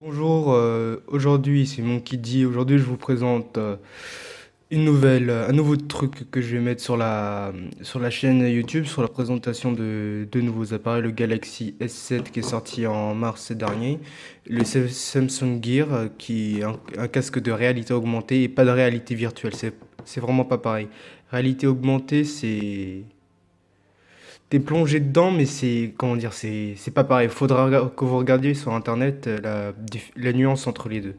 Bonjour, aujourd'hui c'est mon Kiddy. Aujourd'hui je vous présente un nouveau truc que je vais mettre sur la chaîne YouTube, sur la présentation de deux nouveaux appareils, le Galaxy S7 qui est sorti en mars dernier, le Samsung Gear qui est un casque de réalité augmentée et pas de réalité virtuelle, c'est vraiment pas pareil. Réalité augmentée, t'es plongé dedans, mais comment dire, c'est pas pareil. Faudra que vous regardiez sur internet la nuance entre les deux.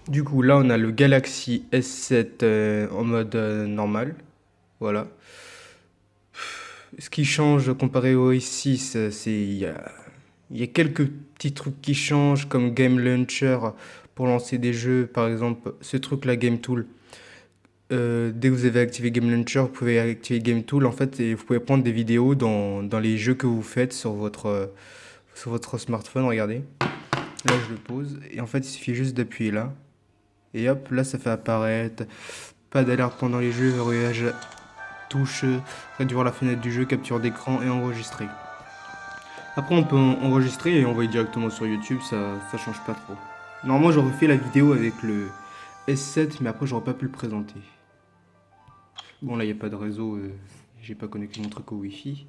Du coup, là, on a le Galaxy S7 en mode normal. Voilà. Ce qui change comparé au S6, il y a quelques petits trucs qui changent, comme Game Launcher pour lancer des jeux. Par exemple, ce truc-là, Game Tool. Dès que vous avez activé Game Launcher, vous pouvez activer Game Tool en fait et vous pouvez prendre des vidéos dans les jeux que vous faites sur votre smartphone. Regardez, là je le pose et en fait il suffit juste d'appuyer là et hop, là ça fait apparaître pas d'alerte pendant les jeux, verrouillage touche, réduire la fenêtre du jeu, capture d'écran et enregistrer. Après on peut enregistrer et envoyer directement sur YouTube, ça change pas trop. Normalement j'aurais fait la vidéo avec le S7 mais après j'aurais pas pu le présenter. Bon, là, il n'y a pas de réseau, j'ai pas connecté mon truc au Wi-Fi.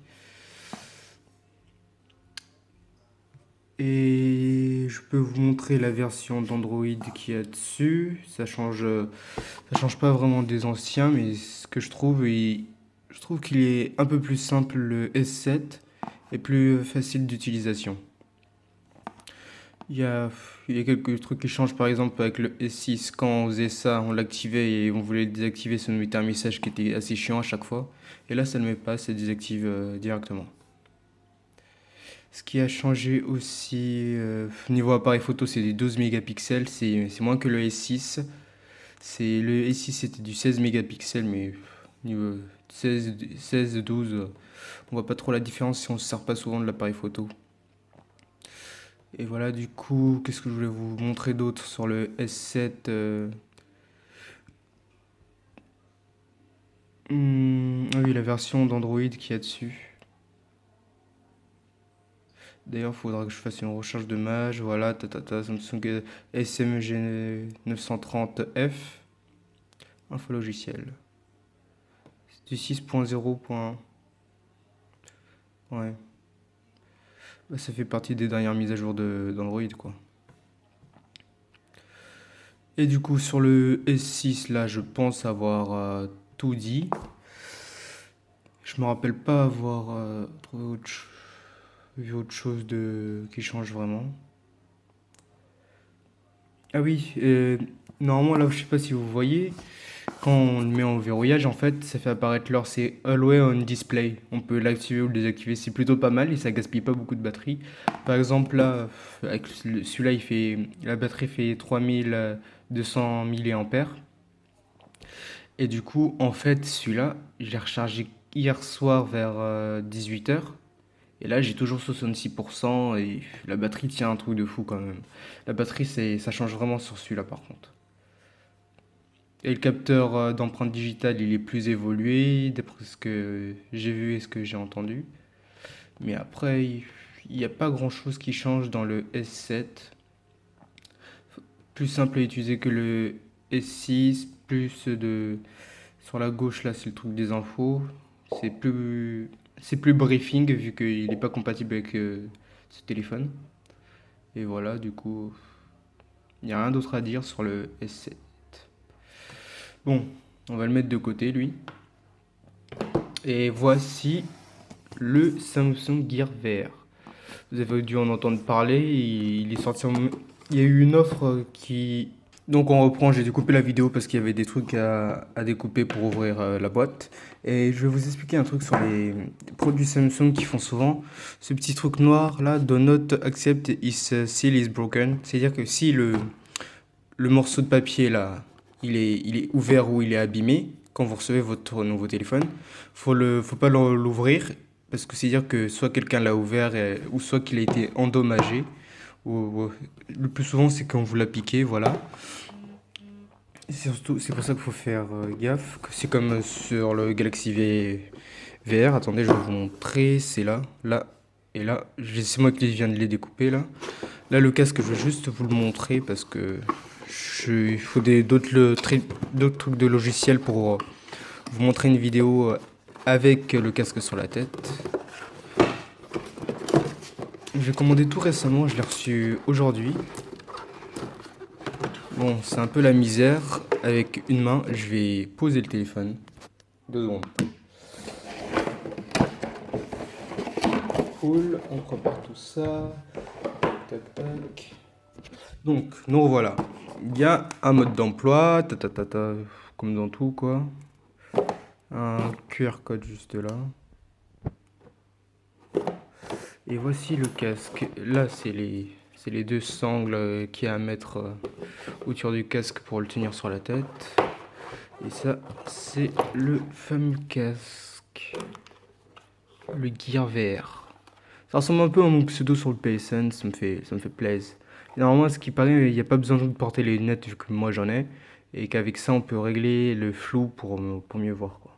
Et je peux vous montrer la version d'Android qu'il y a dessus. Ça change pas vraiment des anciens, mais ce que je trouve qu'il est un peu plus simple le S7 et plus facile d'utilisation. Il y a, il y a quelques trucs qui changent, par exemple avec le S6, quand on faisait ça, on l'activait et on voulait le désactiver, ça nous mettait un message qui était assez chiant à chaque fois. Et là, ça ne le met pas, ça désactive directement. Ce qui a changé aussi niveau appareil photo, c'est des 12 mégapixels, c'est moins que le S6. Le S6 c'était du 16 mégapixels, mais niveau 12, on voit pas trop la différence si on se sert pas souvent de l'appareil photo. Et voilà, du coup, qu'est-ce que je voulais vous montrer d'autre sur le S7 ah oui, la version d'Android qu'il y a dessus. D'ailleurs, il faudra que je fasse une recherche de mage. Voilà, Samsung SMG 930F. Info logiciel. C'est du 6.0. Ouais. Bah, ça fait partie des dernières mises à jour d'Android, quoi. Et du coup, sur le S6, là, je pense avoir tout dit. Je me rappelle pas avoir vu autre chose qui change vraiment. Ah oui, normalement, là, je sais pas si vous voyez, quand on le met en verrouillage, en fait, ça fait apparaître l'heure, c'est Always on Display. On peut l'activer ou le désactiver, c'est plutôt pas mal et ça gaspille pas beaucoup de batterie. Par exemple, là, avec celui-là, la batterie fait 3200 mAh. Et du coup, en fait, celui-là, je l'ai rechargé hier soir vers 18 h. Et là, j'ai toujours 66% et la batterie tient un truc de fou quand même. La batterie, ça change vraiment sur celui-là par contre. Et le capteur d'empreinte digitale, il est plus évolué, d'après ce que j'ai vu et ce que j'ai entendu. Mais après, il n'y a pas grand-chose qui change dans le S7. Plus simple à utiliser que le S6, Sur la gauche, là, c'est le truc des infos. C'est plus briefing, vu qu'il n'est pas compatible avec ce téléphone. Et voilà, du coup, il n'y a rien d'autre à dire sur le S7. Bon, on va le mettre de côté, lui. Et voici le Samsung Gear VR. Vous avez dû en entendre parler. Il est sorti Il y a eu une offre qui... Donc on reprend, j'ai découpé la vidéo parce qu'il y avait des trucs à découper pour ouvrir la boîte. Et je vais vous expliquer un truc sur les produits Samsung qui font souvent. Ce petit truc noir là, do not accept is seal is broken. C'est-à-dire que si le morceau de papier là, il est ouvert ou il est abîmé, quand vous recevez votre nouveau téléphone, faut pas l'ouvrir parce que c'est-à-dire que soit quelqu'un l'a ouvert ou soit qu'il a été endommagé. Le plus souvent c'est quand vous l'a piqué, voilà. C'est pour ça qu'il faut faire gaffe. C'est comme sur le Galaxy VR. Attendez, je vais vous montrer. C'est là, là et là. C'est moi qui viens de les découper là. Là, le casque, je vais juste vous le montrer parce que il faut d'autres trucs de logiciel pour vous montrer une vidéo avec le casque sur la tête. J'ai commandé tout récemment, je l'ai reçu aujourd'hui. Bon, c'est un peu la misère. Avec une main, je vais poser le téléphone. 2 secondes. Cool, on prépare tout ça. Tac, tac. Donc, nous revoilà. Il y a un mode d'emploi, comme dans tout, quoi. Un QR code juste là. Et voici le casque. Là, c'est les deux sangles qu'il y a à mettre autour du casque pour le tenir sur la tête. Et ça, c'est le fameux casque. Le Gear VR. Ça ressemble un peu à mon pseudo sur le PSN, ça me fait plaisir. Et normalement, ce qui paraît, il n'y a pas besoin de porter les lunettes vu que moi j'en ai. Et qu'avec ça, on peut régler le flou pour mieux voir, quoi.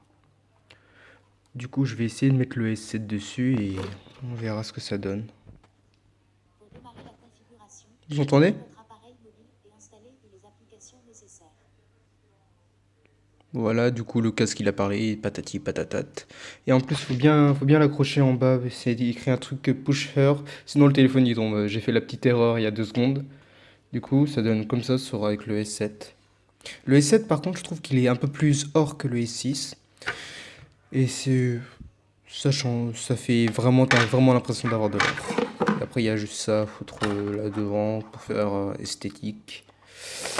Du coup, je vais essayer de mettre le S7 dessus et on verra ce que ça donne. Pour démarrer la configuration, Vous entendez? votre appareil mobile et installer les applications nécessaires. Voilà, du coup, le casque il a parlé, patati patatate. Et en plus, faut bien l'accrocher en bas. C'est écrit un truc que push her, sinon le téléphone il tombe. J'ai fait la petite erreur il y a 2 secondes. Du coup, ça donne comme ça sera avec le S7. Le S7, par contre, je trouve qu'il est un peu plus or que le S6. Et ça fait vraiment, t'as vraiment l'impression d'avoir de l'or. Et après, il y a juste ça à foutre là devant pour faire esthétique.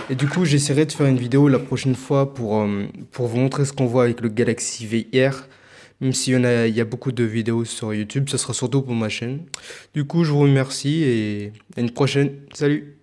Et du coup, j'essaierai de faire une vidéo la prochaine fois pour vous montrer ce qu'on voit avec le Galaxy VR. Même s'il il y a beaucoup de vidéos sur YouTube, ça sera surtout pour ma chaîne. Du coup, je vous remercie et à une prochaine. Salut!